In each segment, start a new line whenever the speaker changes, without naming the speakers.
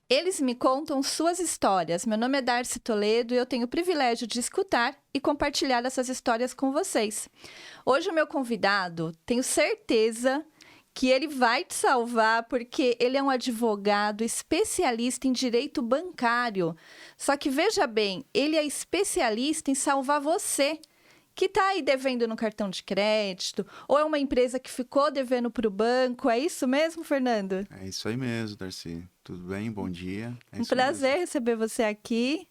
Eles me contam suas histórias. Meu nome é Darcy Toledo e eu tenho o privilégio de escutar e compartilhar essas histórias com vocês. Hoje o meu convidado, tenho certeza que ele vai te salvar porque ele é um advogado especialista em direito bancário. Só que veja bem, ele é especialista em salvar você que está aí devendo no cartão de crédito, ou é uma empresa que ficou devendo para o banco. É isso mesmo, Fernando?
É isso aí mesmo, Darcy. Tudo bem? Bom dia. É
Um
isso
prazer
mesmo.
receber você aqui.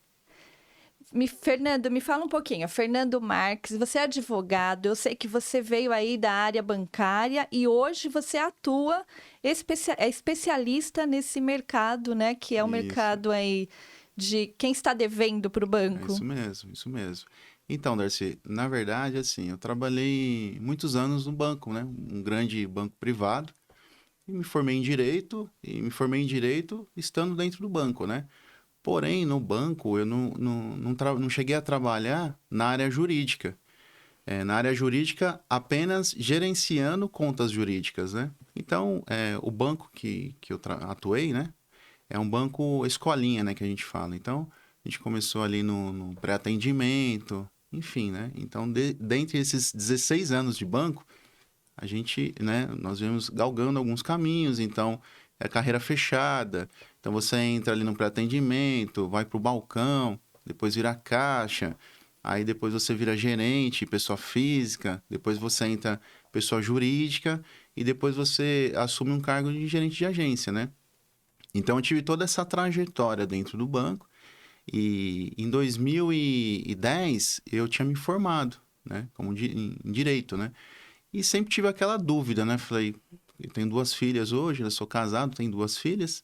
Fernando, me fala um pouquinho. Fernando Marques, você é advogado, eu sei que você veio aí da área bancária e hoje você atua, é especialista nesse mercado, né? Que é o
Isso.
mercado aí de quem está devendo para o
É
banco.
isso mesmo, isso mesmo. Então, Darcy, na verdade, assim, eu trabalhei muitos anos no banco, né? Um grande banco privado. E me formei em direito estando dentro do banco, né? Porém, no banco, eu não cheguei a trabalhar na área jurídica. Na área jurídica, apenas gerenciando contas jurídicas, né? Então, o banco que eu atuei, né? É um banco escolinha, né, que a gente fala. Então, a gente começou ali no pré-atendimento, enfim, né? Então, dentre esses 16 anos de banco, a gente, né, nós viemos galgando alguns caminhos. Então, é carreira fechada. Então, você entra ali no pré-atendimento, vai para o balcão, depois vira caixa, aí depois você vira gerente, pessoa física, depois você entra pessoa jurídica e depois você assume um cargo de gerente de agência, né? Então, eu tive toda essa trajetória dentro do banco e em 2010 eu tinha me formado, né, como em direito, né? E sempre tive aquela dúvida, né? Falei, eu tenho duas filhas hoje, eu sou casado, tenho duas filhas,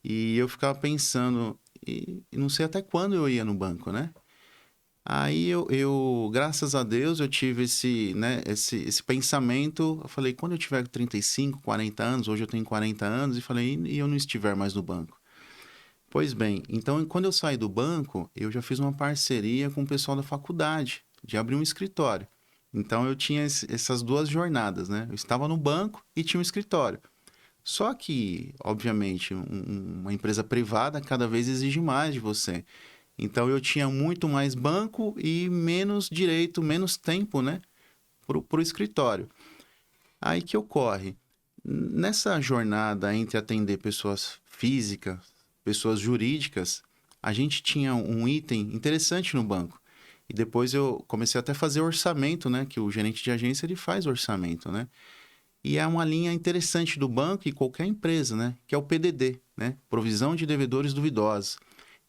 e eu ficava pensando, e não sei até quando eu ia no banco, né? Aí graças a Deus, eu tive esse pensamento. Eu falei, quando eu tiver 35, 40 anos, hoje eu tenho 40 anos, e falei, e eu não estiver mais no banco? Pois bem, então quando eu saí do banco, eu já fiz uma parceria com o pessoal da faculdade, de abrir um escritório. Então eu tinha essas duas jornadas, né? Eu estava no banco e tinha um escritório. Só que, obviamente, uma empresa privada cada vez exige mais de você. Então eu tinha muito mais banco e menos direito, menos tempo, né? Pro escritório. Aí que ocorre? Nessa jornada entre atender pessoas físicas, pessoas jurídicas, a gente tinha um item interessante no banco. E depois eu comecei até a fazer orçamento, né? Que o gerente de agência ele faz orçamento, né? E é uma linha interessante do banco e qualquer empresa, né? Que é o PDD, né? Provisão de devedores duvidosos.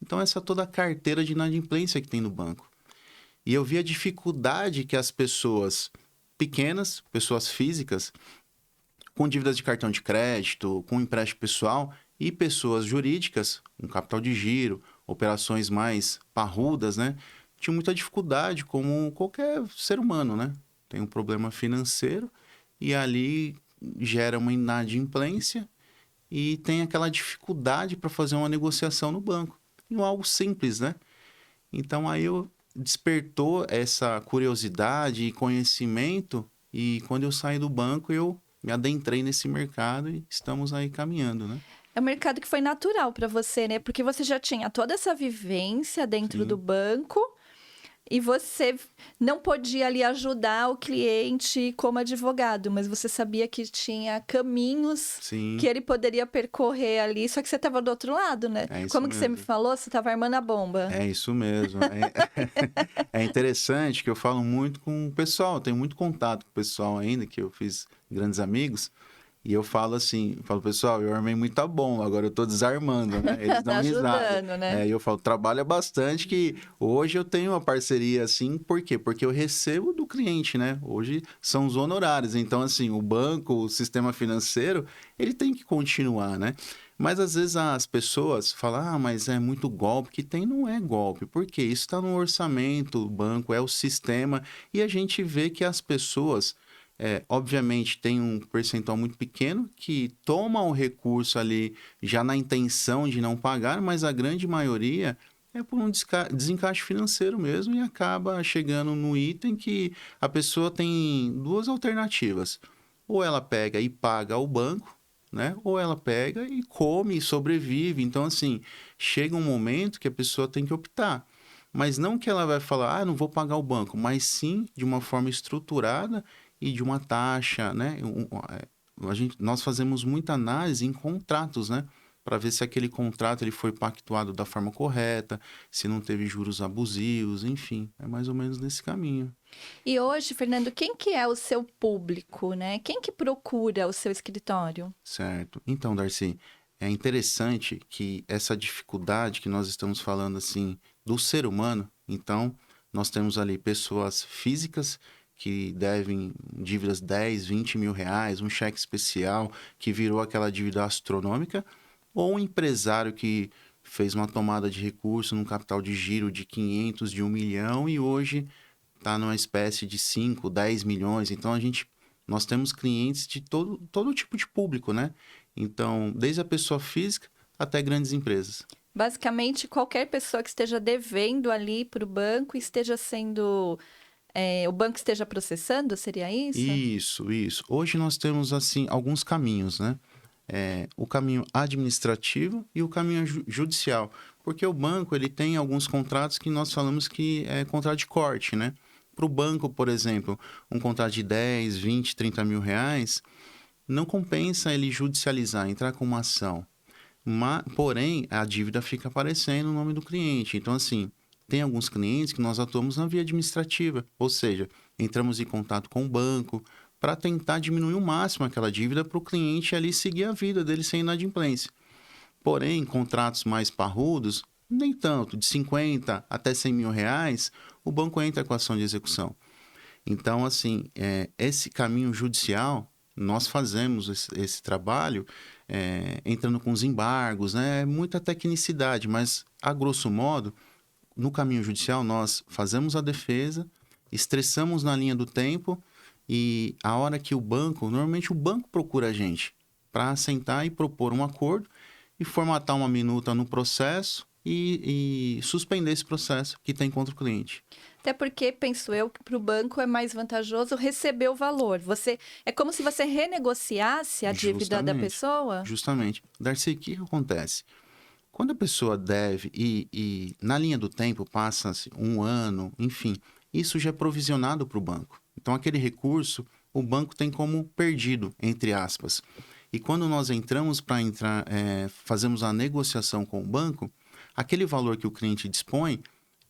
Então, essa é toda a carteira de inadimplência que tem no banco. E eu vi a dificuldade que as pessoas pequenas, pessoas físicas, com dívidas de cartão de crédito, com empréstimo pessoal e pessoas jurídicas, com capital de giro, operações mais parrudas, né? Tinham muita dificuldade, como qualquer ser humano, né? Tem um problema financeiro e ali gera uma inadimplência e tem aquela dificuldade para fazer uma negociação no banco. E algo simples, né? Então aí eu despertou essa curiosidade e conhecimento e quando eu saí do banco eu me adentrei nesse mercado e estamos aí caminhando, né?
É um mercado que foi natural para você, né? Porque você já tinha toda essa vivência dentro do
Sim,
banco e você não podia ali ajudar o cliente como advogado, mas você sabia que tinha caminhos que
sim,
ele poderia percorrer ali, só que você estava do outro lado, né?
é isso
Como que você me
mesmo.
falou? Você estava armando a bomba.
É isso mesmo. É interessante que eu falo muito com o pessoal, tenho muito contato com o pessoal ainda, que eu fiz grandes amigos. E eu falo assim, pessoal, eu armei muita bomba, agora eu tô desarmando, né? Eles
Tá
dão risada.
ajudando, né?
E eu falo, trabalha bastante, que hoje eu tenho uma parceria assim, por quê? Porque eu recebo do cliente, né? Hoje são os honorários, então assim, o banco, o sistema financeiro, ele tem que continuar, né? Mas às vezes as pessoas falam, mas é muito golpe, que tem, não é golpe, porque isso está no orçamento, o banco é o sistema, e a gente vê que as pessoas obviamente, tem um percentual muito pequeno que toma o recurso ali já na intenção de não pagar, mas a grande maioria é por um desencaixe financeiro mesmo e acaba chegando no item que a pessoa tem duas alternativas. Ou ela pega e paga ao banco, né? Ou ela pega e come e sobrevive. Então, assim, chega um momento que a pessoa tem que optar. Mas não que ela vai falar, não vou pagar o banco, mas sim de uma forma estruturada e de uma taxa, né? Nós fazemos muita análise em contratos, né? Para ver se aquele contrato ele foi pactuado da forma correta, se não teve juros abusivos, enfim, é mais ou menos nesse caminho.
E hoje, Fernando, quem que é o seu público, né? Quem que procura o seu escritório?
Certo. Então, Darcy, é interessante que essa dificuldade que nós estamos falando assim do ser humano, então nós temos ali pessoas físicas que devem dívidas 10, 20 mil reais, um cheque especial que virou aquela dívida astronômica, ou um empresário que fez uma tomada de recurso num capital de giro de 500, de 1 milhão e hoje está numa espécie de 5, 10 milhões. Então, nós temos clientes de todo tipo de público, né? Então, desde a pessoa física até grandes empresas.
Basicamente, qualquer pessoa que esteja devendo ali para o banco e esteja sendo... o banco esteja processando, seria isso?
Isso. Hoje nós temos, assim, alguns caminhos, né? O caminho administrativo e o caminho judicial. Porque o banco, ele tem alguns contratos que nós falamos que é contrato de corte, né? Para o banco, por exemplo, um contrato de 10, 20, 30 mil reais, não compensa ele judicializar, entrar com uma ação. Porém, a dívida fica aparecendo no nome do cliente. Então, assim, tem alguns clientes que nós atuamos na via administrativa, ou seja, entramos em contato com o banco para tentar diminuir o máximo aquela dívida para o cliente ali seguir a vida dele sem inadimplência. Porém, contratos mais parrudos, nem tanto, de 50 até 100 mil reais, o banco entra com ação de execução. Então, assim, esse caminho judicial, nós fazemos esse trabalho entrando com os embargos, né? É muita tecnicidade, mas, a grosso modo, no caminho judicial, nós fazemos a defesa, estressamos na linha do tempo e a hora que normalmente o banco procura a gente para sentar e propor um acordo e formatar uma minuta no processo e suspender esse processo que tem contra o cliente.
Até porque, penso eu, que para o banco é mais vantajoso receber o valor. É como se você renegociasse a dívida da pessoa?
Justamente. Darcy, o que acontece? Quando a pessoa deve e na linha do tempo passa-se um ano, enfim, isso já é provisionado para o banco. Então, aquele recurso, o banco tem como perdido, entre aspas. E quando nós fazemos a negociação com o banco, aquele valor que o cliente dispõe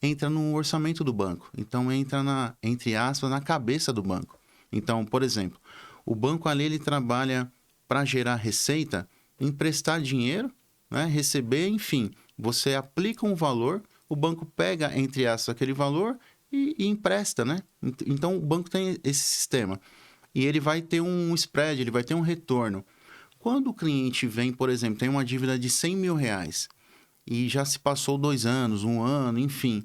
entra no orçamento do banco. Então, entra, entre aspas, na cabeça do banco. Então, por exemplo, o banco ali ele trabalha para gerar receita, emprestar dinheiro, né, receber, enfim. Você aplica um valor, o banco pega, entre aspas, aquele valor e empresta, né? Então, o banco tem esse sistema. E ele vai ter um spread, ele vai ter um retorno. Quando o cliente vem, por exemplo, tem uma dívida de 100 mil reais e já se passou 2 anos, 1 ano, enfim,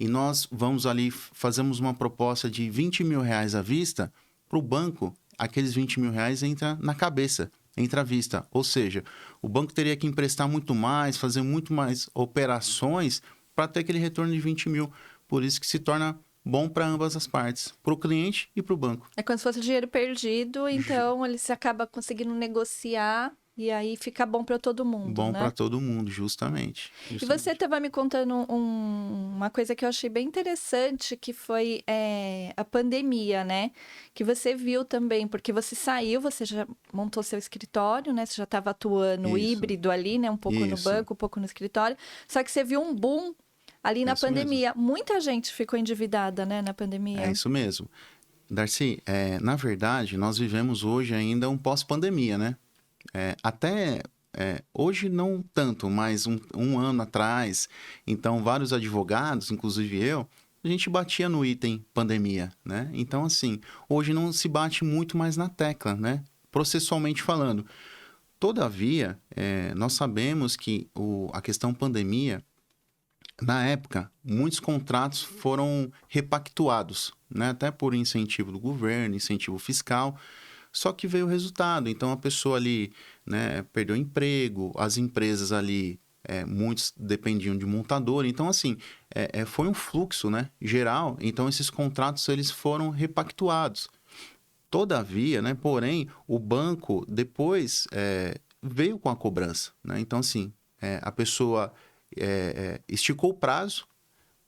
e nós vamos ali, fazemos uma proposta de 20 mil reais à vista, para o banco, aqueles 20 mil reais entra na cabeça, entra à vista. Ou seja, o banco teria que emprestar muito mais, fazer muito mais operações para ter aquele retorno de 20 mil. Por isso que se torna bom para ambas as partes, para o cliente e para o banco.
É como se fosse dinheiro perdido, então ele se acaba conseguindo negociar e aí fica bom para todo mundo,
Bom
né?
para todo mundo, justamente.
E você estava me contando uma coisa que eu achei bem interessante, que foi a pandemia, né? Que você viu também, porque você saiu, você já montou seu escritório, né? Você já estava atuando
Isso.
híbrido ali, né? Um pouco no
Isso.
banco, um pouco no escritório. Só que você viu um boom ali na
Isso
pandemia. Muita gente ficou endividada, né? Na pandemia.
É isso mesmo. Darcy, na verdade, nós vivemos hoje ainda um pós-pandemia, né? Hoje não tanto, mas um ano atrás, então vários advogados, inclusive eu, a gente batia no item pandemia, né? Então, assim, hoje não se bate muito mais na tecla, né? Processualmente falando. Todavia, nós sabemos que a questão pandemia, na época, muitos contratos foram repactuados, né? Até por incentivo do governo, incentivo fiscal, só que veio o resultado. Então, a pessoa ali, né, perdeu o emprego, as empresas ali, muitos dependiam de montador. Então, assim, foi um fluxo, né, geral. Então, esses contratos eles foram repactuados. Todavia, né, porém, o banco depois veio com a cobrança, né? Então, assim, a pessoa esticou o prazo,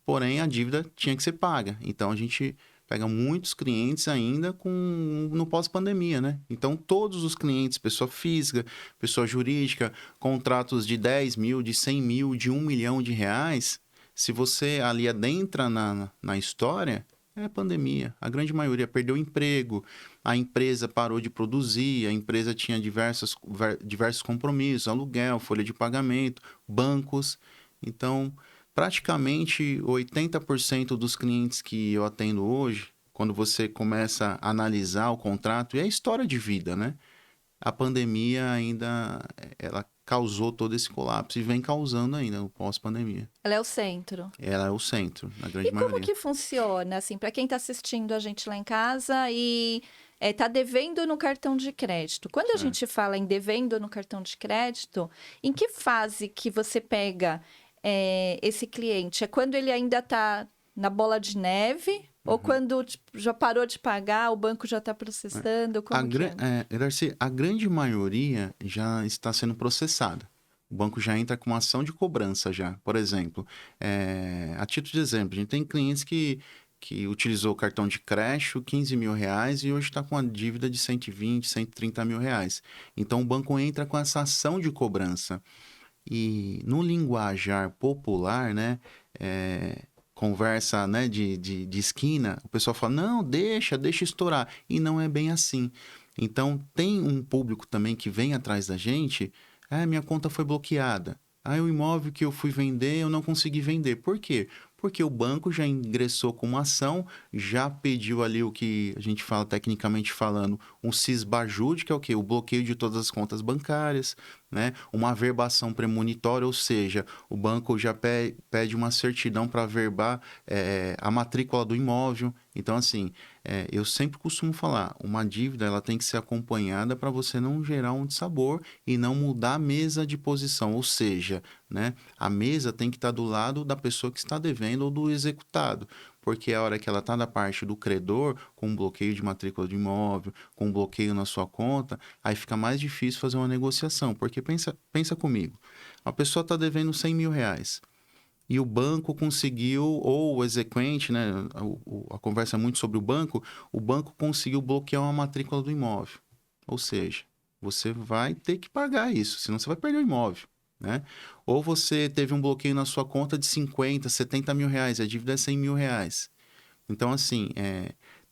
porém a dívida tinha que ser paga. Então, a gente pega muitos clientes ainda no pós-pandemia, né? Então, todos os clientes, pessoa física, pessoa jurídica, contratos de 10 mil, de 100 mil, de 1 milhão de reais, se você ali adentra na história, é pandemia. A grande maioria perdeu emprego, a empresa parou de produzir, a empresa tinha diversos compromissos, aluguel, folha de pagamento, bancos. Então, praticamente 80% dos clientes que eu atendo hoje, quando você começa a analisar o contrato, e a história de vida, né? A pandemia ainda, ela causou todo esse colapso e vem causando ainda no pós-pandemia.
Ela é o centro.
Ela é o centro, na grande
E como
maioria.
que funciona, assim, para quem está assistindo a gente lá em casa e está devendo no cartão de crédito? Quando a
Certo.
gente fala em devendo no cartão de crédito, em que fase que você pega esse cliente? É quando ele ainda está na bola de neve? Ou quando tipo, já parou de pagar, o banco já está processando? Como que é?
Darcy, a grande maioria já está sendo processada. O banco já entra com uma ação de cobrança já. Por exemplo, a título de exemplo, a gente tem clientes que utilizou o cartão de crédito, 15 mil reais, e hoje está com uma dívida de 120, 130 mil reais. Então, o banco entra com essa ação de cobrança. E no linguajar popular, né, conversa, né, de esquina, o pessoal fala, não, deixa estourar. E não é bem assim. Então, tem um público também que vem atrás da gente, minha conta foi bloqueada. O imóvel que eu fui vender, eu não consegui vender. Por quê? Porque o banco já ingressou com uma ação, já pediu ali o que a gente fala, tecnicamente falando, um cisbajude, que é o quê? O bloqueio de todas as contas bancárias, né? Uma averbação premonitória, ou seja, o banco já pede uma certidão para averbar a matrícula do imóvel. Então, assim, eu sempre costumo falar, uma dívida ela tem que ser acompanhada para você não gerar um dissabor e não mudar a mesa de posição, ou seja, né, a mesa tem que estar do lado da pessoa que está devendo ou do executado, porque a hora que ela está da parte do credor, com um bloqueio de matrícula de imóvel, com um bloqueio na sua conta, aí fica mais difícil fazer uma negociação, porque pensa comigo, a pessoa está devendo 100 mil reais, e o banco conseguiu, ou o exequente, né, a conversa é muito sobre o banco conseguiu bloquear uma matrícula do imóvel. Ou seja, você vai ter que pagar isso, senão você vai perder o imóvel, né? Ou você teve um bloqueio na sua conta de 50, 70 mil reais, a dívida é 100 mil reais. Então, assim,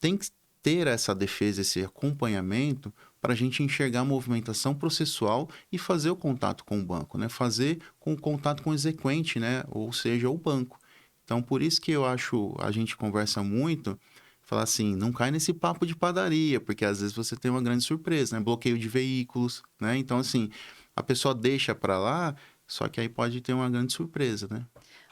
tem que ter essa defesa, esse acompanhamento para a gente enxergar a movimentação processual e fazer o contato com o banco, né? Fazer com o contato com o exequente, né? Ou seja, o banco. Então, por isso que eu acho, a gente conversa muito, falar assim, não cai nesse papo de padaria, porque às vezes você tem uma grande surpresa, né? Bloqueio de veículos, né? Então, assim, a pessoa deixa para lá, só que aí pode ter uma grande surpresa, né?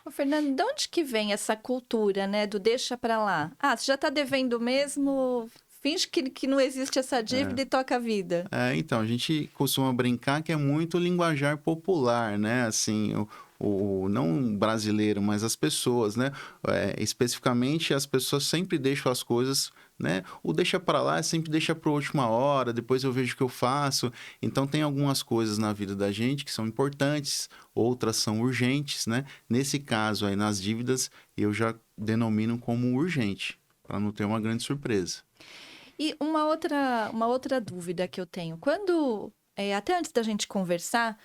Ô, Fernando, de onde que vem essa cultura, né, do deixa pra lá? Ah, você já tá devendo mesmo, finge que não existe essa dívida e toca a vida.
Então, a gente costuma brincar que é muito linguajar popular, né? Assim, não brasileiro, mas as pessoas, né? Especificamente, as pessoas sempre deixam as coisas, né? O deixa para lá sempre deixa para a última hora, depois eu vejo o que eu faço. Então, tem algumas coisas na vida da gente que são importantes, outras são urgentes, né? Nesse caso aí, nas dívidas, eu já denomino como urgente, para não ter uma grande surpresa.
E uma outra dúvida que eu tenho. Até antes da gente conversar,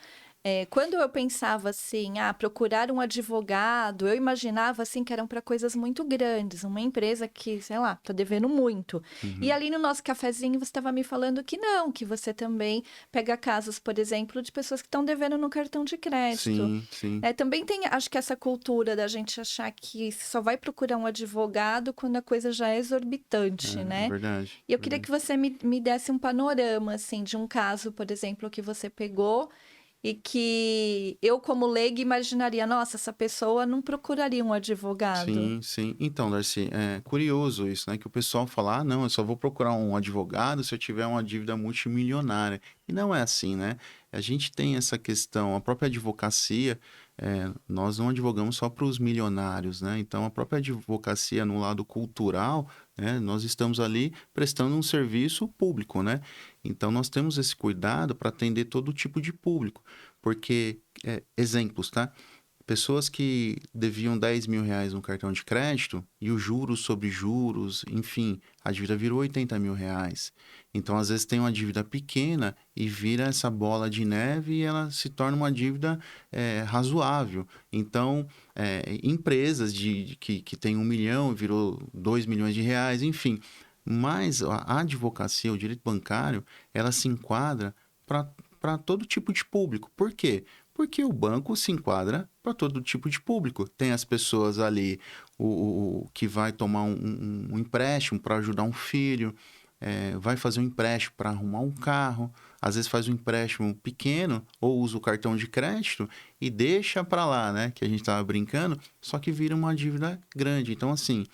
quando eu pensava assim, procurar um advogado, eu imaginava assim que eram para coisas muito grandes, uma empresa que, sei lá, tá devendo muito. E
Uhum.
ali no nosso cafezinho você estava me falando que não, que você também pega casos, por exemplo, de pessoas que estão devendo no cartão de crédito.
Sim, sim.
Também tem, acho que essa cultura da gente achar que só vai procurar um advogado quando a coisa já é exorbitante,
É
né?
verdade.
E eu queria
Verdade.
que você me desse um panorama, assim, de um caso, por exemplo, que você pegou e que eu, como leiga, imaginaria, nossa, essa pessoa não procuraria um advogado.
Sim, sim. Então, Darcy, é curioso isso, né? Que o pessoal fala, não, eu só vou procurar um advogado se eu tiver uma dívida multimilionária. E não é assim, né? A gente tem essa questão, a própria advocacia, nós não advogamos só para os milionários, né? Então, a própria advocacia no lado cultural, né? Nós estamos ali prestando um serviço público, né? Então, nós temos esse cuidado para atender todo tipo de público, porque, exemplos, tá? Pessoas que deviam 10 mil reais no cartão de crédito e os juros sobre juros, enfim, a dívida virou 80 mil reais. Então, às vezes, tem uma dívida pequena e vira essa bola de neve e ela se torna uma dívida razoável. Então, empresas que têm 1 milhão virou 2 milhões de reais, enfim. Mas a advocacia, o direito bancário, ela se enquadra para todo tipo de público. Por quê? Porque o banco se enquadra para todo tipo de público. Tem as pessoas ali, o que vai tomar um empréstimo para ajudar um filho, vai fazer um empréstimo para arrumar um carro, às vezes faz um empréstimo pequeno ou usa o cartão de crédito e deixa para lá, né? Que a gente estava brincando, só que vira uma dívida grande. Então, assim,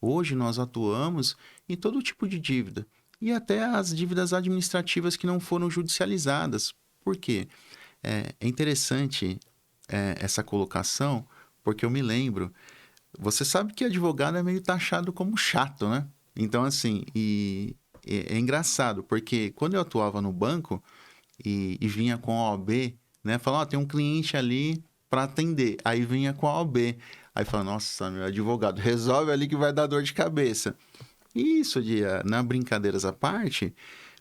hoje nós atuamos em todo tipo de dívida e até as dívidas administrativas que não foram judicializadas. Por quê? É interessante essa colocação, porque eu me lembro. Você sabe que advogado é meio taxado como chato, né? Então, assim, é engraçado, porque quando eu atuava no banco e vinha com a OAB, né? Falava, tem um cliente ali para atender. Aí vinha com a OAB. Aí fala, nossa, meu advogado, resolve ali que vai dar dor de cabeça. E isso, na brincadeiras à parte,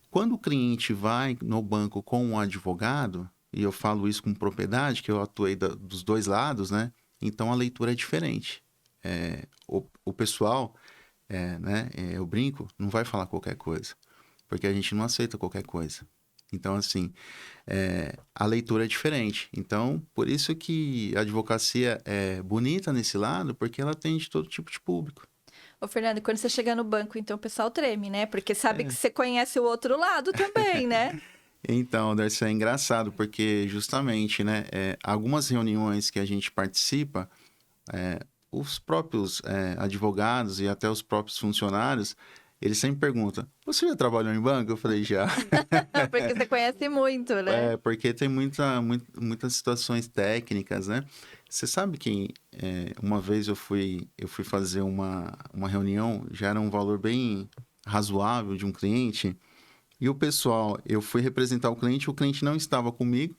quando o cliente vai no banco com um advogado, e eu falo isso com propriedade, que eu atuei dos dois lados, né? Então a leitura é diferente. O pessoal, né? Eu brinco, não vai falar qualquer coisa, porque a gente não aceita qualquer coisa. Então, assim, a leitura é diferente. Então, por isso que a advocacia é bonita nesse lado, porque ela atende todo tipo de público.
Ô, Fernando, quando você chega no banco, então o pessoal treme, né? Porque sabe que você conhece o outro lado também, né?
Então, Darcy, é engraçado, porque justamente, né, algumas reuniões que a gente participa, os próprios advogados e até os próprios funcionários, eles sempre perguntam, você já trabalhou em banco? Eu falei, já.
Porque você conhece muito, né?
Porque tem muitas situações técnicas, né? Você sabe que uma vez eu fui fazer uma reunião, já era um valor bem razoável de um cliente, e o pessoal, eu fui representar o cliente não estava comigo,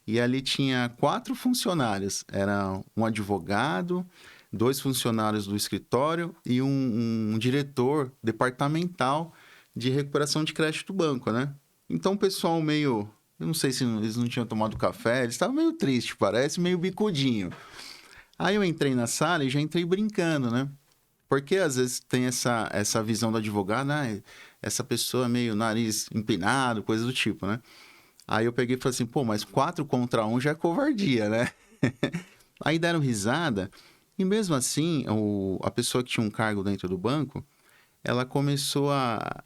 e ali tinha 4 funcionários. Era um advogado, 2 funcionários do escritório e um diretor departamental de recuperação de crédito do banco, né? Então o pessoal meio... Eu não sei se eles não tinham tomado café, eles estavam meio tristes, parece, meio bicudinho. Aí eu entrei na sala e já entrei brincando, né? Porque às vezes tem essa visão do advogado, essa pessoa é meio nariz empinado, coisa do tipo, né? Aí eu peguei e falei assim, pô, mas 4 contra 1 já é covardia, né? Aí deram risada, e mesmo assim, a pessoa que tinha um cargo dentro do banco, ela começou a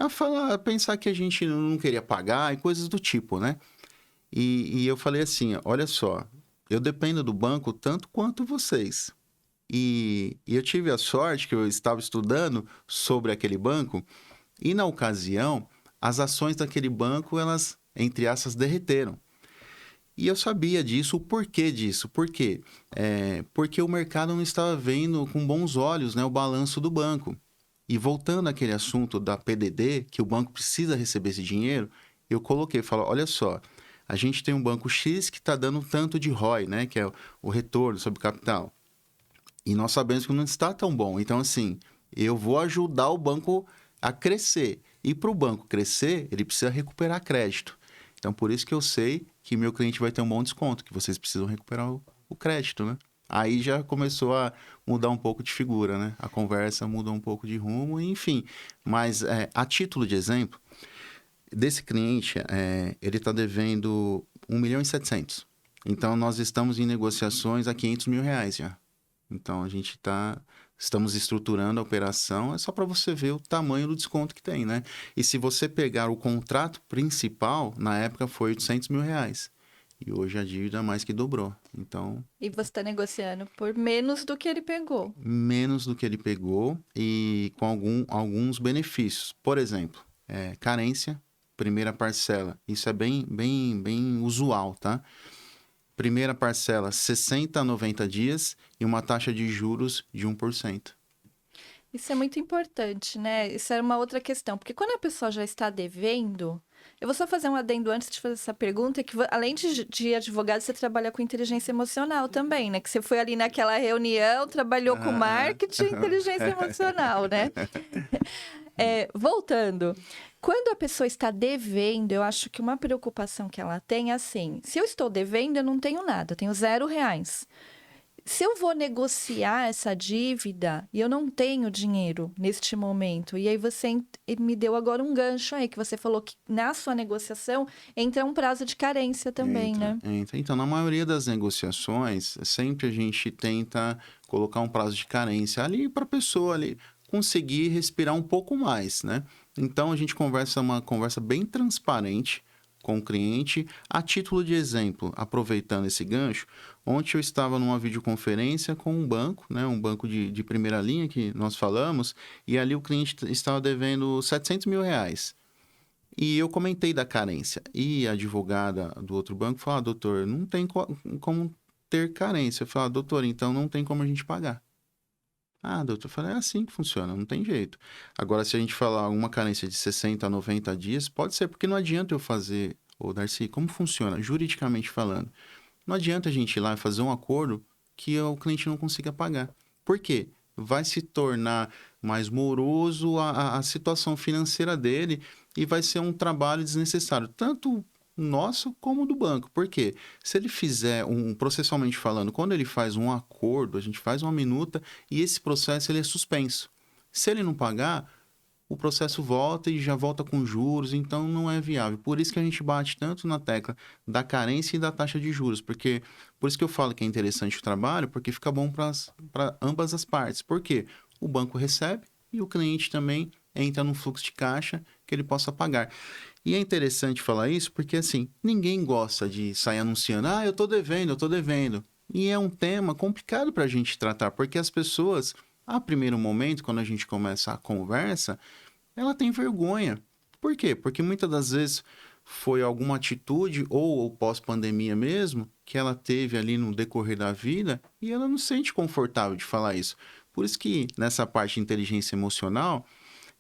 falar, a pensar que a gente não queria pagar e coisas do tipo, né? E eu falei assim, olha só, eu dependo do banco tanto quanto vocês. E eu tive a sorte que eu estava estudando sobre aquele banco, e na ocasião, as ações daquele banco, elas, entre aspas, derreteram. E eu sabia disso, o porquê disso. Por quê? Porque o mercado não estava vendo com bons olhos, né, o balanço do banco. E voltando àquele assunto da PDD, que o banco precisa receber esse dinheiro, eu coloquei, falei, olha só, a gente tem um banco X que está dando tanto de ROI, né, que é o retorno sobre capital. E nós sabemos que não está tão bom. Então, assim, eu vou ajudar o banco a crescer. E para o banco crescer, ele precisa recuperar crédito. Então, por isso que eu sei que meu cliente vai ter um bom desconto, que vocês precisam recuperar o crédito, né? Aí já começou a mudar um pouco de figura, né? A conversa mudou um pouco de rumo, enfim. Mas, a título de exemplo, desse cliente, ele está devendo 1.700.000. Então, nós estamos em negociações a 500 mil reais já. Então, estamos estruturando a operação, é só para você ver o tamanho do desconto que tem, né? E se você pegar o contrato principal, na época foi 800 mil reais. E hoje a dívida mais que dobrou. Então...
E você está negociando por menos do que ele pegou.
Menos do que ele pegou e com alguns benefícios. Por exemplo, carência, primeira parcela. Isso é bem usual, tá? Primeira parcela, 60 a 90 dias e uma taxa de juros de 1%.
Isso é muito importante, né? Isso é uma outra questão, porque quando a pessoa já está devendo, eu vou só fazer um adendo antes de fazer essa pergunta, que além de advogado, você trabalha com inteligência emocional também, né? Que você foi ali naquela reunião, trabalhou com marketing e inteligência emocional, né? Voltando, quando a pessoa está devendo, eu acho que uma preocupação que ela tem é assim, se eu estou devendo, eu não tenho nada, eu tenho R$ 0. Se eu vou negociar essa dívida e eu não tenho dinheiro neste momento, e aí você me deu agora um gancho aí, que você falou que na sua negociação entra um prazo de carência também, né?
Entra. Então, na maioria das negociações, sempre a gente tenta colocar um prazo de carência ali para a pessoa ali conseguir respirar um pouco mais, né? Então, a gente conversa uma conversa bem transparente com o cliente. A título de exemplo, aproveitando esse gancho, ontem eu estava numa videoconferência com um banco, né, um banco de primeira linha que nós falamos, e ali o cliente estava devendo R$ 700 mil. E eu comentei da carência. E a advogada do outro banco falou, doutor, não tem como ter carência. Eu falei, doutor, então não tem como a gente pagar. Doutor, eu falei, é assim que funciona, não tem jeito. Agora, se a gente falar uma carência de 60 a 90 dias, pode ser, porque não adianta eu fazer, Darcy, como funciona, juridicamente falando? Não adianta a gente ir lá e fazer um acordo que o cliente não consiga pagar. Por quê? Vai se tornar mais moroso a situação financeira dele e vai ser um trabalho desnecessário, tanto nosso como do banco. Por quê? Se ele fizer processualmente falando, quando ele faz um acordo, a gente faz uma minuta e esse processo ele é suspenso. Se ele não pagar, o processo volta e já volta com juros, então não é viável. Por isso que a gente bate tanto na tecla da carência e da taxa de juros, porque por isso que eu falo que é interessante o trabalho, porque fica bom para ambas as partes. Por quê? O banco recebe e o cliente também entra num fluxo de caixa que ele possa pagar. E é interessante falar isso porque, assim, ninguém gosta de sair anunciando, eu tô devendo. E é um tema complicado para a gente tratar, porque as pessoas, a primeiro momento, quando a gente começa a conversa, ela tem vergonha. Por quê? Porque muitas das vezes foi alguma atitude, ou pós-pandemia mesmo, que ela teve ali no decorrer da vida e ela não se sente confortável de falar isso. Por isso que nessa parte de inteligência emocional,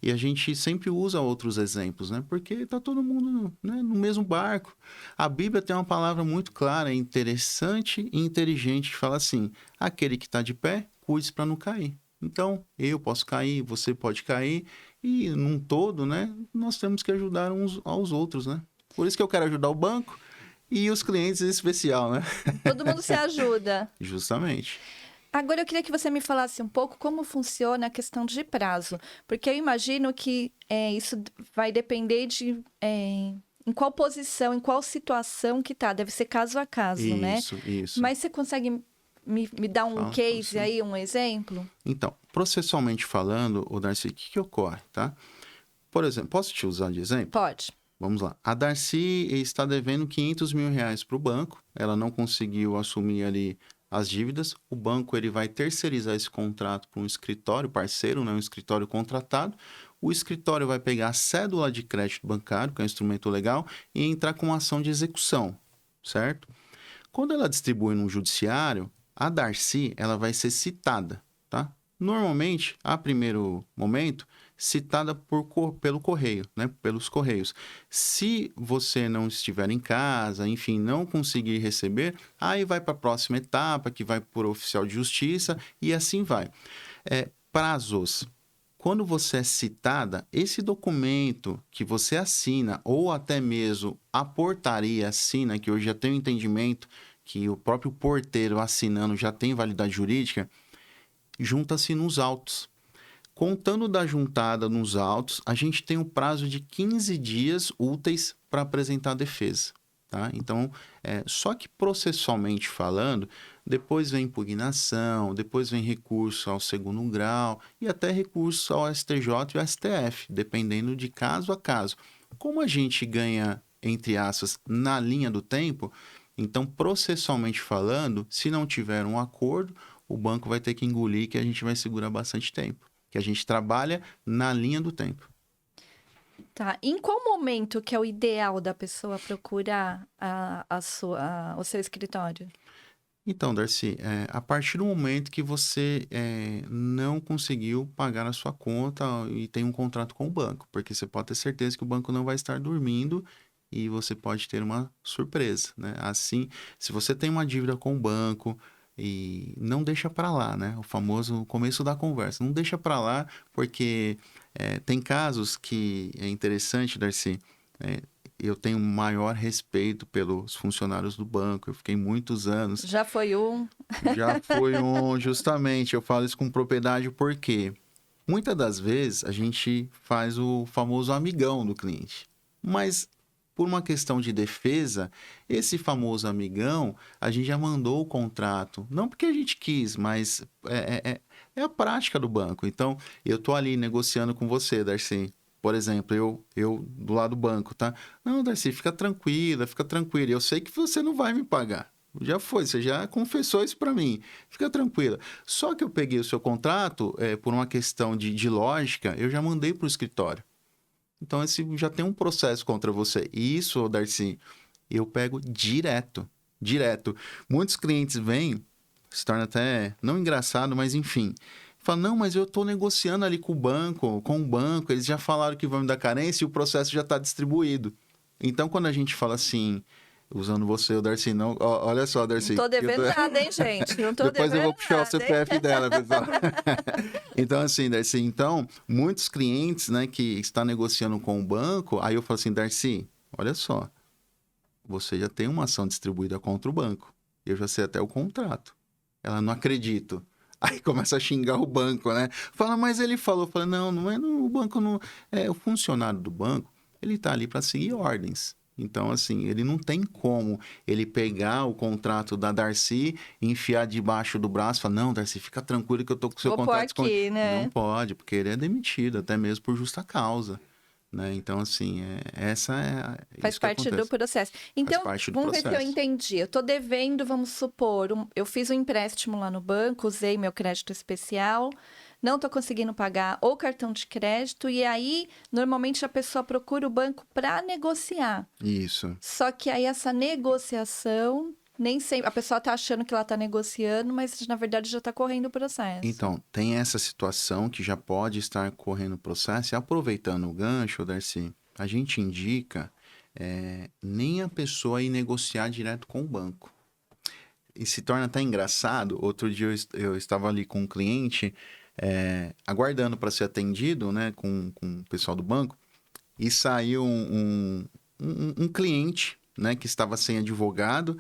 e a gente sempre usa outros exemplos, né? Porque está todo mundo, né, no mesmo barco. A Bíblia tem uma palavra muito clara, interessante e inteligente, que fala assim, aquele que está de pé, cuide para não cair. Então, eu posso cair, você pode cair, e num todo, né, nós temos que ajudar uns aos outros, né? Por isso que eu quero ajudar o banco e os clientes em especial, né?
Todo mundo se ajuda.
Justamente.
Agora eu queria que você me falasse um pouco como funciona a questão de prazo, porque eu imagino que isso vai depender de em qual posição, em qual situação que tá. Deve ser caso a caso, né?
Isso.
Mas você consegue me dar um case
sim.
aí, um exemplo?
Então, processualmente falando, Darcy, o que ocorre, tá? Por exemplo, posso te usar de exemplo?
Pode.
Vamos lá. A Darcy está devendo R$ 500 mil para o banco. Ela não conseguiu assumir ali as dívidas. O banco ele vai terceirizar esse contrato para um escritório parceiro, né? Um escritório contratado. O escritório vai pegar a cédula de crédito bancário, que é um instrumento legal, e entrar com uma ação de execução, certo? Quando ela distribui no judiciário, a Darcy ela vai ser citada, tá? Normalmente, a primeiro momento, citada pelo correio, né? Pelos correios. Se você não estiver em casa, enfim, não conseguir receber, aí vai para a próxima etapa, que vai por oficial de justiça, e assim vai. Prazos. Quando você é citada, esse documento que você assina, ou até mesmo a portaria assina, que hoje já tem o entendimento que o próprio porteiro assinando já tem validade jurídica, junta-se nos autos. Contando da juntada nos autos, a gente tem um prazo de 15 dias úteis para apresentar a defesa. Tá? Então, só que processualmente falando, depois vem impugnação, depois vem recurso ao segundo grau e até recurso ao STJ e ao STF, dependendo de caso a caso. Como a gente ganha, entre aspas, na linha do tempo, então, processualmente falando, se não tiver um acordo, o banco vai ter que engolir, que a gente vai segurar bastante tempo. Que a gente trabalha na linha do tempo.
Tá. Em qual momento que é o ideal da pessoa procurar o seu escritório?
Então, Darcy, a partir do momento que você não conseguiu pagar a sua conta e tem um contrato com o banco, porque você pode ter certeza que o banco não vai estar dormindo e você pode ter uma surpresa, né? Assim, se você tem uma dívida com o banco e não deixa para lá, né? O famoso começo da conversa, não deixa para lá, porque tem casos que é interessante, Darcy. é, eu tenho maior respeito pelos funcionários do banco. Eu fiquei muitos anos.
Já foi um?
Já foi um, justamente, eu falo isso com propriedade porque muitas das vezes a gente faz o famoso amigão do cliente. Mas por uma questão de defesa, esse famoso amigão, a gente já mandou o contrato. Não porque a gente quis, mas é a prática do banco. Então, eu tô ali negociando com você, Darcy. Por exemplo, eu do lado do banco, tá? Não, Darcy, fica tranquila, fica tranquila. Eu sei que você não vai me pagar. Já foi, você já confessou isso para mim. Fica tranquila. Só que eu peguei o seu contrato, por uma questão de lógica, eu já mandei para o escritório. Então, esse já tem um processo contra você. E isso, Darcy, eu pego direto. Direto. Muitos clientes vêm, se torna até não engraçado, mas enfim. Fala, não, mas eu estou negociando ali com o banco, eles já falaram que vão me dar carência e o processo já está distribuído. Então, quando a gente fala assim, usando você, o Darcy, não, olha só, Darcy.
Não tô devendo nada, hein, gente? Não tô
Depois eu
devendo
vou puxar o
nada, hein?
CPF dela, pessoal. Então, assim, Darcy, muitos clientes, né, que estão negociando com o banco, aí eu falo assim, Darcy, olha só, você já tem uma ação distribuída contra o banco. Eu já sei até o contrato. Ela não acredito. Aí começa a xingar o banco, né? Fala, mas ele falou. Fala, não é o banco não é o funcionário do banco. Ele tá ali para seguir ordens. Então, assim, ele não tem como ele pegar o contrato da Darcy, enfiar debaixo do braço e falar, não, Darcy, fica tranquilo que eu tô com o seu
Vou pôr
contrato
aqui,
escondido.
né?
Não pode, porque ele é demitido, até mesmo por justa causa. Né? Então, assim,
Faz
isso que
parte do
acontece.
processo. Então,
Parte do
vamos ver se eu
processo.
entendi. Eu tô devendo, vamos supor, eu fiz um empréstimo lá no banco, usei meu crédito especial, não tô conseguindo pagar o cartão de crédito, e aí, normalmente, a pessoa procura o banco para negociar.
Isso.
Só que aí, essa negociação, nem sempre. A pessoa tá achando que ela tá negociando, mas na verdade já tá correndo o processo.
Então, tem essa situação que já pode estar correndo o processo. E aproveitando o gancho, Darcy, a gente indica nem a pessoa ir negociar direto com o banco. E se torna até engraçado. Outro dia eu estava ali com um cliente, aguardando para ser atendido, né, com o pessoal do banco, e saiu um cliente, né, que estava sem advogado.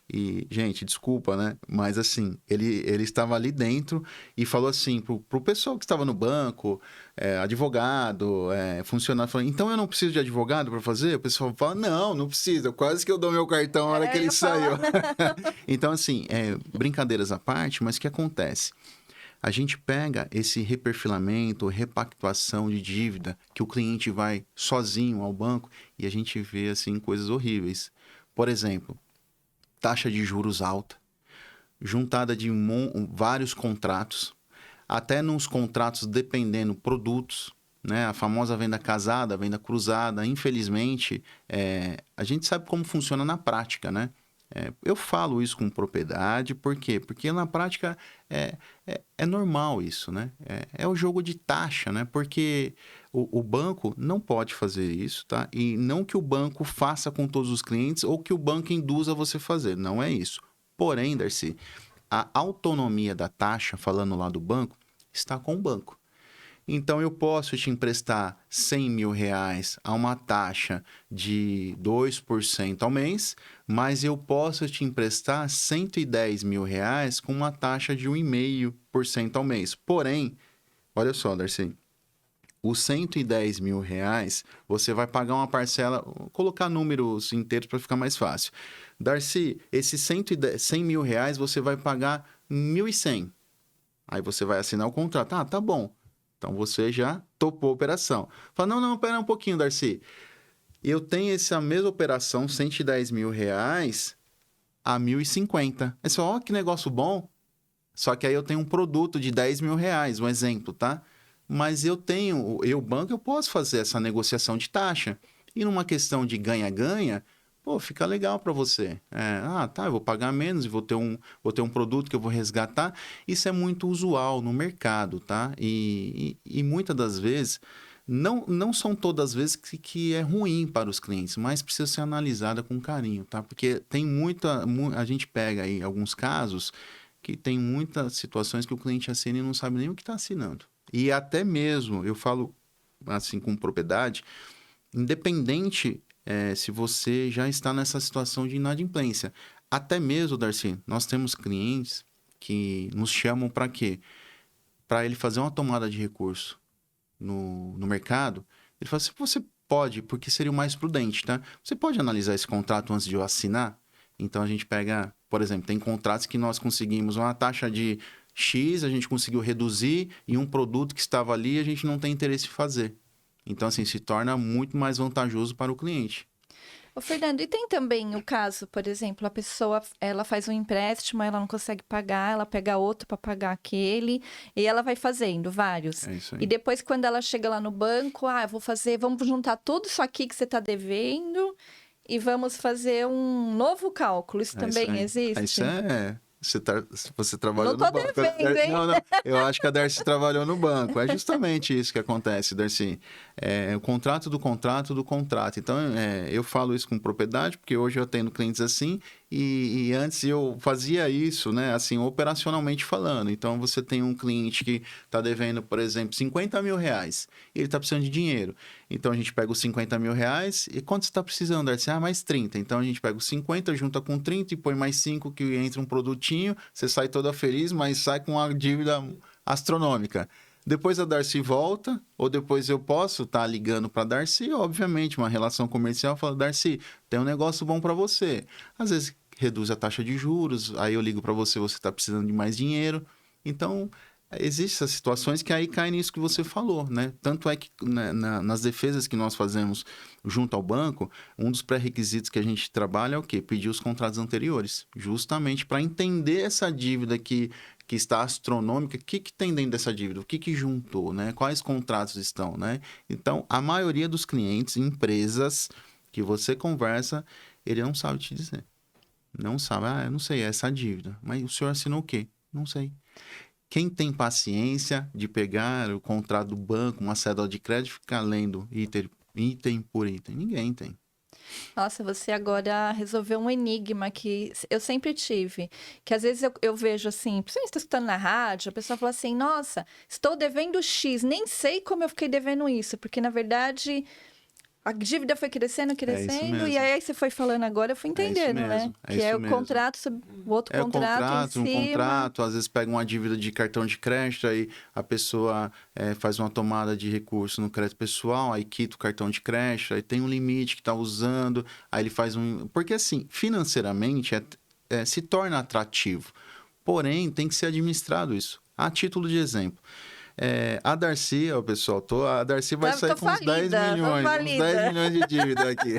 E, gente, desculpa, né? Mas assim, ele estava ali dentro e falou assim pro pessoal que estava no banco, advogado, funcionário, falou, então eu não preciso de advogado para fazer? O pessoal fala, não precisa, quase que eu dou meu cartão na hora que ele saiu. Então, assim, brincadeiras à parte, mas o que acontece? A gente pega esse reperfilamento, repactuação de dívida, que o cliente vai sozinho ao banco e a gente vê, assim, coisas horríveis. Por exemplo, taxa de juros alta, juntada de vários contratos, até nos contratos dependendo produtos, né? A famosa venda casada, venda cruzada, infelizmente, a gente sabe como funciona na prática, né? Eu falo isso com propriedade, por quê? Porque na prática é normal isso, né? É o jogo de taxa, né? Porque o banco não pode fazer isso, tá? E não que o banco faça com todos os clientes ou que o banco induza você a fazer, não é isso. Porém, Darcy, a autonomia da taxa, falando lá do banco, está com o banco. Então, eu posso te emprestar 100 mil reais a uma taxa de 2% ao mês, mas eu posso te emprestar 110 mil reais com uma taxa de 1,5% ao mês. Porém, olha só, Darcy, os 110 mil reais, você vai pagar uma parcela, vou colocar números inteiros para ficar mais fácil. Darcy, esses 100 mil reais você vai pagar 1.100. Aí você vai assinar o contrato. Ah, tá bom. Então, você já topou a operação. Fala, não, pera um pouquinho, Darcy. Eu tenho essa mesma operação, 110 mil reais, a 1.050. É só, que negócio bom. Só que aí eu tenho um produto de 10 mil reais, um exemplo, tá? mas eu banco, eu posso fazer essa negociação de taxa. E numa questão de ganha-ganha, pô, fica legal para você. Tá, eu vou pagar menos e vou ter um produto que eu vou resgatar. Isso é muito usual no mercado, tá? E muitas das vezes, não são todas as vezes que é ruim para os clientes, mas precisa ser analisada com carinho, tá? Porque tem a gente pega aí alguns casos que tem muitas situações que o cliente assina e não sabe nem o que está assinando. E até mesmo, eu falo assim com propriedade, independente se você já está nessa situação de inadimplência. Até mesmo, Darcy, nós temos clientes que nos chamam para quê? Para ele fazer uma tomada de recurso no mercado. Ele fala assim, você pode, porque seria o mais prudente, tá? Você pode analisar esse contrato antes de eu assinar? Então, a gente pega, por exemplo, tem contratos que nós conseguimos uma taxa de X, a gente conseguiu reduzir, e um produto que estava ali, a gente não tem interesse em fazer. Então, assim, se torna muito mais vantajoso para o cliente.
Ô, Fernando, e tem também o caso, por exemplo, a pessoa, ela faz um empréstimo, ela não consegue pagar, ela pega outro para pagar aquele, e ela vai fazendo vários.
É isso aí.
E depois, quando ela chega lá no banco, vamos juntar tudo isso aqui que você está devendo e vamos fazer um novo cálculo. Isso também existe?
Isso você trabalhou
no banco.
Não tô devendo, hein? Não, eu acho que a Darcy trabalhou no banco. É justamente isso que acontece, Darcy. O contrato do contrato do contrato. Então, eu falo isso com propriedade, porque hoje eu atendo clientes assim, e antes eu fazia isso, né, assim, operacionalmente falando. Então, você tem um cliente que está devendo, por exemplo, 50 mil reais, e ele está precisando de dinheiro. Então, a gente pega os 50 mil reais, e quanto você está precisando, Darcy? Mais 30. Então, a gente pega os 50, junta com 30 e põe mais 5 que entra um produtinho, você sai toda feliz, mas sai com uma dívida astronômica. Depois a Darcy volta, ou depois eu posso estar ligando para a Darcy, obviamente, uma relação comercial, fala, Darcy, tem um negócio bom para você. Às vezes reduz a taxa de juros, aí eu ligo para você, você está precisando de mais dinheiro. Então, existem essas situações que aí caem nisso que você falou, né? Tanto é que nas defesas que nós fazemos junto ao banco, um dos pré-requisitos que a gente trabalha é o quê? Pedir os contratos anteriores, justamente para entender essa dívida que está astronômica, o que tem dentro dessa dívida, o que juntou, né? Quais contratos estão, né? Então, a maioria dos clientes, empresas que você conversa, ele não sabe te dizer. Não sabe, eu não sei, é essa dívida. Mas o senhor assinou o quê? Não sei. Quem tem paciência de pegar o contrato do banco, uma cédula de crédito, e ficar lendo item por item? Ninguém tem.
Nossa, você agora resolveu um enigma que eu sempre tive. Que às vezes eu vejo assim, principalmente estou escutando na rádio, a pessoa fala assim, nossa, estou devendo X, nem sei como eu fiquei devendo isso, porque na verdade a dívida foi crescendo, e aí você foi falando agora, eu fui entendendo, né? Que é o contrato, o outro contrato em cima.
Um contrato, às vezes pega uma dívida de cartão de crédito, aí a pessoa faz uma tomada de recurso no crédito pessoal, aí quita o cartão de crédito, aí tem um limite que está usando, aí ele faz um... Porque assim, financeiramente se torna atrativo, porém tem que ser administrado isso. A título de exemplo... a Darcy, pessoal, a Darcy vai sair com uns 10 milhões de dívida aqui.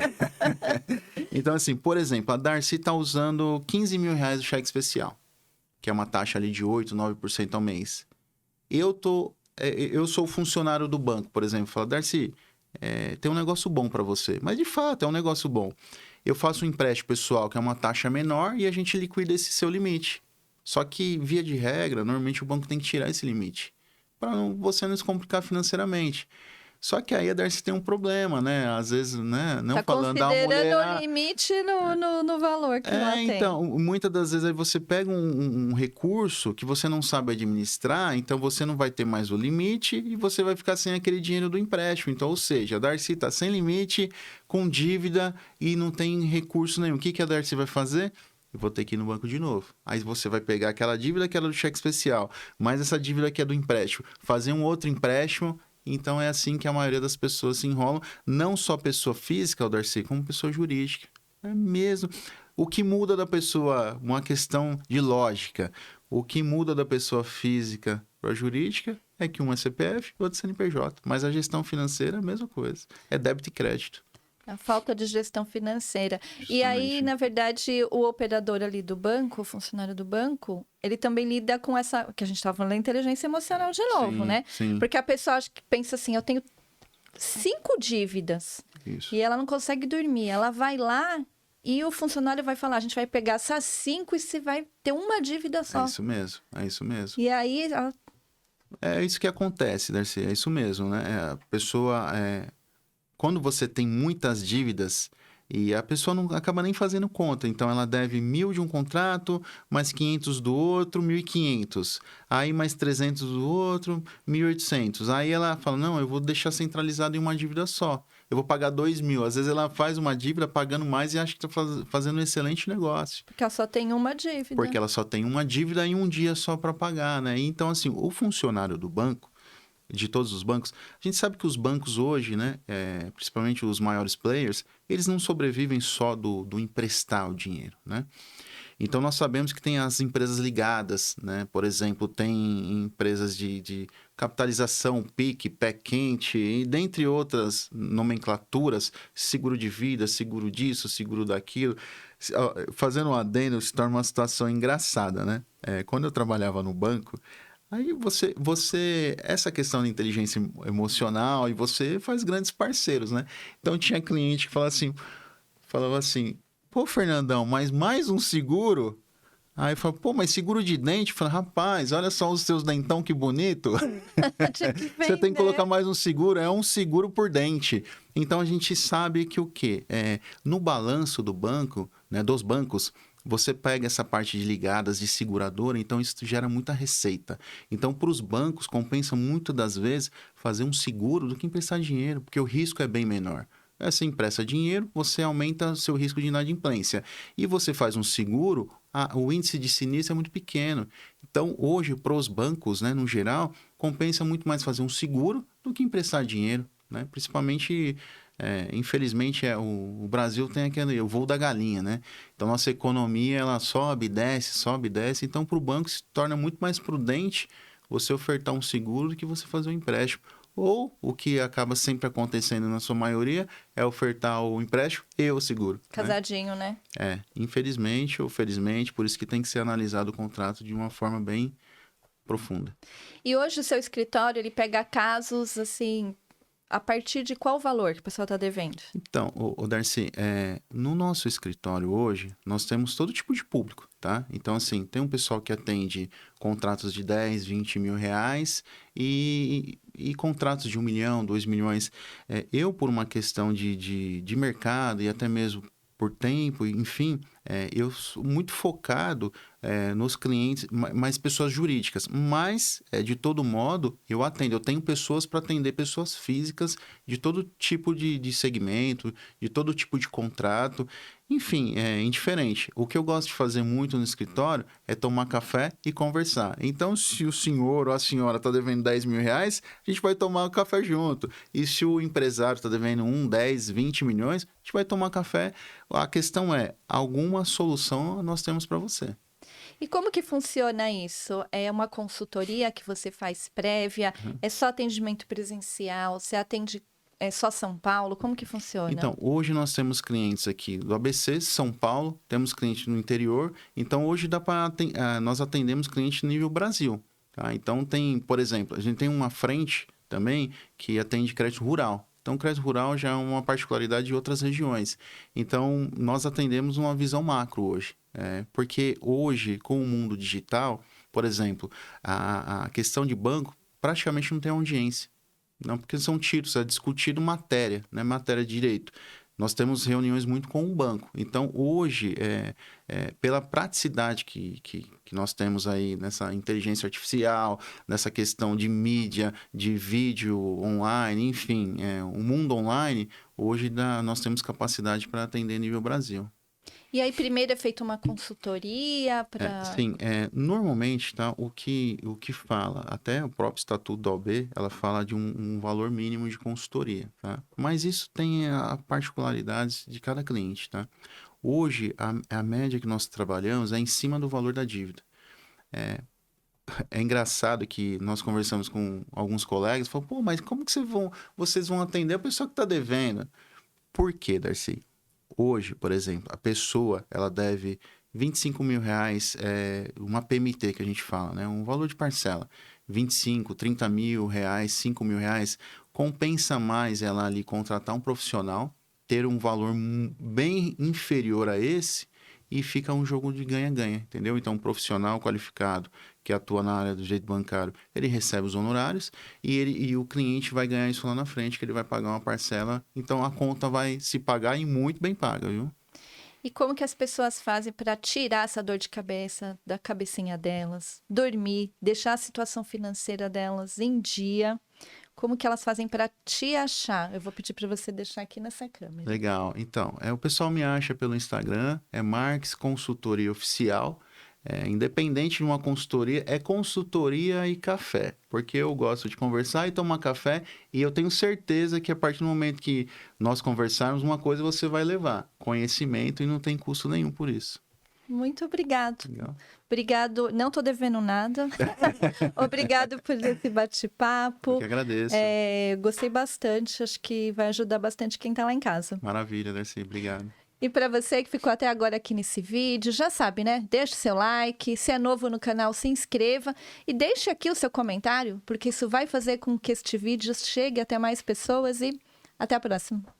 Então, assim, por exemplo, a Darcy está usando 15 mil reais do cheque especial, que é uma taxa ali de 8%, 9% ao mês. Eu sou funcionário do banco, por exemplo, falo, Darcy, tem um negócio bom para você. Mas, de fato, é um negócio bom. Eu faço um empréstimo pessoal, que é uma taxa menor, e a gente liquida esse seu limite. Só que, via de regra, normalmente o banco tem que tirar esse limite, para você não se complicar financeiramente. Só que aí a Darcy tem um problema, né? Às vezes, né? Não falando da mulher...
Tá considerando o limite no valor que ela tem.
Então, muitas das vezes aí você pega um recurso que você não sabe administrar, então você não vai ter mais o limite e você vai ficar sem aquele dinheiro do empréstimo. Então, ou seja, a Darcy está sem limite, com dívida e não tem recurso nenhum. O que a Darcy vai fazer? Eu vou ter que ir no banco de novo. Aí você vai pegar aquela dívida que era do cheque especial, mais essa dívida que é do empréstimo, fazer um outro empréstimo. Então, é assim que a maioria das pessoas se enrolam. Não só pessoa física, Darcy, como pessoa jurídica. É mesmo. O que muda da pessoa, uma questão de lógica, o que muda da pessoa física para a jurídica é que um é CPF e outro é CNPJ. Mas a gestão financeira é a mesma coisa. É débito e crédito.
A falta de gestão financeira. E aí,
Justamente.
na verdade, o operador ali do banco, o funcionário do banco, ele também lida com essa, que a gente estava falando, da inteligência emocional de novo,
Sim,
né?
sim,
Porque a pessoa acha que pensa assim, eu tenho 5 dívidas
isso.
e ela não consegue dormir. Ela vai lá e o funcionário vai falar, a gente vai pegar essas 5 e você vai ter uma dívida
É
só.
isso mesmo, é isso mesmo.
E aí, ela...
É isso que acontece, Darcy, é isso mesmo, né? A pessoa, quando você tem muitas dívidas e a pessoa não acaba nem fazendo conta, então ela deve 1.000 de um contrato, mais 500 do outro, 1.500. Aí mais 300 do outro, 1.800. Aí ela fala, não, eu vou deixar centralizado em uma dívida só. Eu vou pagar 2.000. Às vezes ela faz uma dívida pagando mais e acha que está fazendo um excelente negócio.
porque ela só tem uma dívida.
Porque ela só tem uma dívida e um dia só para pagar, né? Então, assim, o funcionário do banco, de todos os bancos, a gente sabe que os bancos hoje, né, principalmente os maiores players, eles não sobrevivem só do emprestar o dinheiro, né? Então, nós sabemos que tem as empresas ligadas, né? Por exemplo, tem empresas de capitalização, PIC, pé quente, e dentre outras nomenclaturas, seguro de vida, seguro disso, seguro daquilo. Fazendo um adendo, se torna uma situação engraçada, né? Quando eu trabalhava no banco, aí essa questão de inteligência emocional, e você faz grandes parceiros, né? Então, tinha cliente que falava assim, pô, Fernandão, mas mais um seguro? Aí eu falo, pô, mas seguro de dente? Eu falo, rapaz, olha só os seus dentão, que bonito.
Tinha que
Você tem que colocar
vender.
mais um seguro, é um seguro por dente. Então a gente sabe que o quê? No balanço do banco, né, dos bancos, você pega essa parte de ligadas de seguradora, então isso gera muita receita. Então, para os bancos, compensa muito das vezes fazer um seguro do que emprestar dinheiro, porque o risco é bem menor. Você empresta dinheiro, você aumenta o seu risco de inadimplência. E você faz um seguro, o índice de sinistro é muito pequeno. Então, hoje, para os bancos, né, no geral, compensa muito mais fazer um seguro do que emprestar dinheiro, né? Principalmente, infelizmente, o Brasil tem aquele o voo da galinha, né? Então, nossa economia, ela sobe, desce, sobe, desce. Então, para o banco, se torna muito mais prudente você ofertar um seguro do que você fazer um empréstimo. Ou o que acaba sempre acontecendo na sua maioria é ofertar o empréstimo e o seguro.
Casadinho, né?
Infelizmente ou felizmente, por isso que tem que ser analisado o contrato de uma forma bem profunda.
E hoje o seu escritório, ele pega casos, assim, a partir de qual valor que o pessoal está devendo?
Então, Darcy, no nosso escritório hoje, nós temos todo tipo de público, tá? Então, assim, tem um pessoal que atende contratos de 10, 20 mil reais e contratos de 1 milhão, 2 milhões. Eu, por uma questão de mercado e até mesmo por tempo, enfim, eu sou muito focado nos clientes, mais pessoas jurídicas. Mas, de todo modo, eu atendo. Eu tenho pessoas para atender pessoas físicas de todo tipo de segmento, de todo tipo de contrato. Enfim, é indiferente. O que eu gosto de fazer muito no escritório é tomar café e conversar. Então, se o senhor ou a senhora está devendo 10 mil reais, a gente vai tomar um café junto. E se o empresário está devendo 1, 10, 20 milhões, a gente vai tomar café. A questão é, alguma solução nós temos para você.
E como que funciona isso? É uma consultoria que você faz prévia? É só atendimento presencial? Você atende só São Paulo? Como que funciona?
Então, hoje nós temos clientes aqui do ABC, São Paulo, temos clientes no interior. Então, hoje nós atendemos clientes nível Brasil. Tá? Então, tem, por exemplo, a gente tem uma frente também que atende crédito rural. Então, o crédito rural já é uma particularidade de outras regiões. Então, nós atendemos uma visão macro hoje. Porque hoje, com o mundo digital, por exemplo, a questão de banco praticamente não tem audiência. Não, porque são títulos, é discutido matéria, né? Matéria de direito. Nós temos reuniões muito com o banco. Então, hoje, pela praticidade que nós temos aí nessa inteligência artificial, nessa questão de mídia, de vídeo online, enfim, o mundo online, hoje nós temos capacidade para atender nível Brasil.
E aí, primeiro é feita uma consultoria para...
Sim, normalmente, tá, o que fala, até o próprio Estatuto da OAB, ela fala de um valor mínimo de consultoria, tá? Mas isso tem a particularidades de cada cliente, tá? Hoje, a média que nós trabalhamos é em cima do valor da dívida. É engraçado que nós conversamos com alguns colegas, falam, pô, mas como que vocês vão atender a pessoa que está devendo? Por quê, Darcy? Hoje, por exemplo, a pessoa, ela deve R$ 25.000, uma PMT que a gente fala, né? Um valor de parcela. 25, R$ 30.000, R$ 5.000. Compensa mais ela ali contratar um profissional, ter um valor bem inferior a esse e fica um jogo de ganha-ganha, entendeu? Então, um profissional qualificado que atua na área do direito bancário, ele recebe os honorários e o cliente vai ganhar isso lá na frente, que ele vai pagar uma parcela. Então, a conta vai se pagar e muito bem paga, viu?
E como que as pessoas fazem para tirar essa dor de cabeça da cabecinha delas, dormir, deixar a situação financeira delas em dia? Como que elas fazem para te achar? Eu vou pedir para você deixar aqui nessa câmera.
Legal. Então, o pessoal me acha pelo Instagram, é Marques Consultoria Oficial. Independente de uma consultoria, é consultoria e café, porque eu gosto de conversar e tomar café, e eu tenho certeza que a partir do momento que nós conversarmos, uma coisa você vai levar, conhecimento, e não tem custo nenhum por isso.
Muito obrigado.
Legal.
Obrigado, não estou devendo nada. Obrigado por esse bate-papo.
Eu que agradeço.
Gostei bastante, acho que vai ajudar bastante quem está lá em casa.
Maravilha, Darcy, obrigado.
E para você que ficou até agora aqui nesse vídeo, já sabe, né? Deixe seu like, se é novo no canal, se inscreva e deixe aqui o seu comentário, porque isso vai fazer com que este vídeo chegue até mais pessoas e até a próxima.